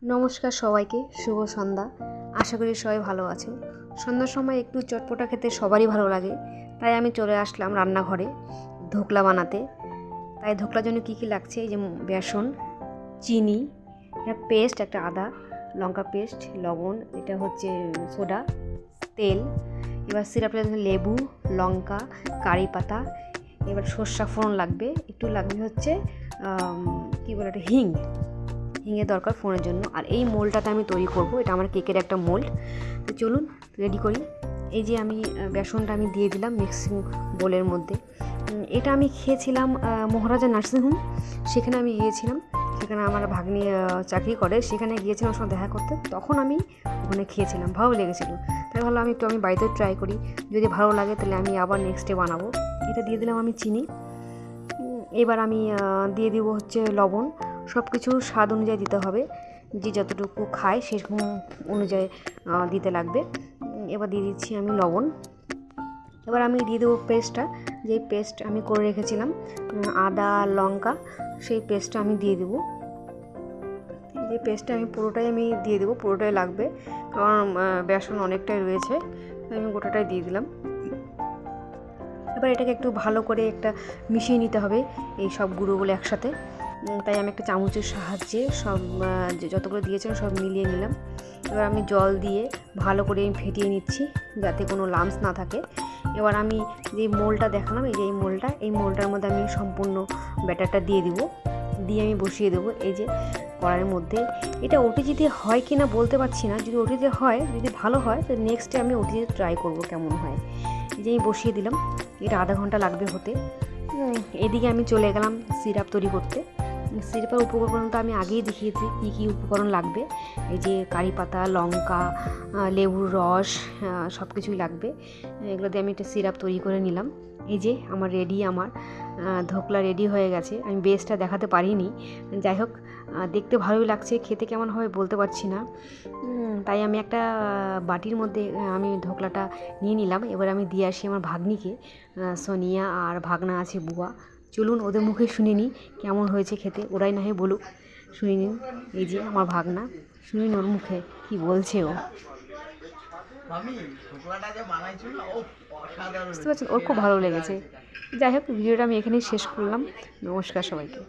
নমস্কার সবাইকে, শুভ সন্ধ্যা। আশা করি সবাই ভালো আছেন। সন্ধ্যার সময় একটু চটপটা খেতে সবারই ভালো লাগে, তাই আমি চলে আসলাম রান্নাঘরে ধোকলা বানাতে। তাই ধোকলার জন্য কী কী লাগছে, এই যে বেসন, চিনি, একটা পেস্ট, একটা আদা লঙ্কা পেস্ট, লবণ, এটা হচ্ছে সোডা, তেল, এবার সিরাপের জন্য লেবু, লঙ্কা, কারি পাতা, এবার সর্ষা ফোড়ন লাগবে, একটু লাগবে হচ্ছে কী বলে এটা হিঙের দরকার ফোনের জন্য। আর এই মোল্ডটাতে আমি তৈরি করব, এটা আমার কেকের একটা মোল্ড। তো চলুন রেডি করি। এই যে আমি বেসনটা আমি দিয়ে দিলাম মিক্সিং বোলের মধ্যে। এটা আমি খেয়েছিলাম মহারাজা নার্সিংহোম, সেখানে আমি গিয়েছিলাম। সেখানে আমার ভাগ্নি চাকরি করে, সেখানে গিয়েছিলাম ওর সঙ্গে দেখা করতে। তখন আমি ওখানে খেয়েছিলাম, ভালো লেগেছিলো। তাই ভাবলাম আমি বাড়িতে ট্রাই করি, যদি ভালো লাগে তাহলে আমি আবার নেক্সট ডে বানাবো। এটা দিয়ে দিলাম আমি চিনি। এবার আমি দিয়ে দিব হচ্ছে লবণ। সব কিছু স্বাদ অনুযায়ী দিতে হবে, যে যতটুকু খায় সেরকম অনুযায়ী দিতে লাগবে। এবার দিয়ে দিচ্ছি আমি লবণ। এবার আমি দিয়ে দেবো পেস্টটা, যে পেস্ট আমি করে রেখেছিলাম আদা লঙ্কা, সেই পেস্টটা আমি দিয়ে দেবো। যে পেস্টটা আমি পুরোটাই দিয়ে দেবো, পুরোটাই লাগবে, কারণ বেসন অনেকটাই রয়েছে, আমি গোটাটাই দিয়ে দিলাম। এবার এটাকে একটু ভালো করে মিশিয়ে নিতে হবে এই সব গুঁড়োগুলো একসাথে। তাই আমি একটা চামচের সাহায্যে সব যতগুলো দিয়েছিলাম সব মিলিয়ে নিলাম। এবার আমি জল দিয়ে ভালো করে আমি ফেটিয়ে নিচ্ছি, যাতে কোনো লাম্পস না থাকে। এবার আমি যে মোলটা দেখালাম, এই যে এই মোলটার মধ্যে আমি সম্পূর্ণ ব্যাটারটা দিয়ে দিব, দিয়ে আমি বসিয়ে দেবো এই যে কড়াইয়ের মধ্যে। এটা ওটিজিতে হয় কি না বলতে পারছি না, যদি ওটিজিতে হয়, যদি ভালো হয় তো নেক্সটে আমি ওটিজিতে ট্রাই করবো কেমন হয়। এই যে আমি বসিয়ে দিলাম, এটা আধা ঘন্টা লাগবে হতে। এদিকে আমি চলে গেলাম সিরাপ তৈরি করতে। সিরাপের উপকরণ তো আমি আগেই দেখিয়েছি কী কী উপকরণ লাগবে। এই যে কারি পাতা, লঙ্কা, লেবুর রস, সব কিছুই লাগবে। এগুলো দিয়ে আমি একটা সিরাপ তৈরি করে নিলাম। এই যে আমার ধোকলা রেডি হয়ে গেছে। আমি বেসটা দেখাতে পারিনি, যাই হোক দেখতে ভালোই লাগছে, খেতে কেমন হবে বলতে পারছি না। তাই আমি একটা বাটির মধ্যে আমি ধোকলাটা নিয়ে নিলাম। এবার আমি দিয়ে আসি আমার ভাগ্নিকে, সোনিয়া আর ভাগনা আছে বুয়া। চলুন ওদের মুখে শুনে নিই কেমন হয়েছে খেতে, ওরাই না হয় বলুক, শুনে নিন। এই যে আমার ভাগনা, শুনিন ওর মুখে কি বলছে ও। বুঝতে পারছেন, ওর খুব ভালো লেগেছে। যাই হোক, ভিডিওটা আমি এখানেই শেষ করলাম। নমস্কার সবাইকে।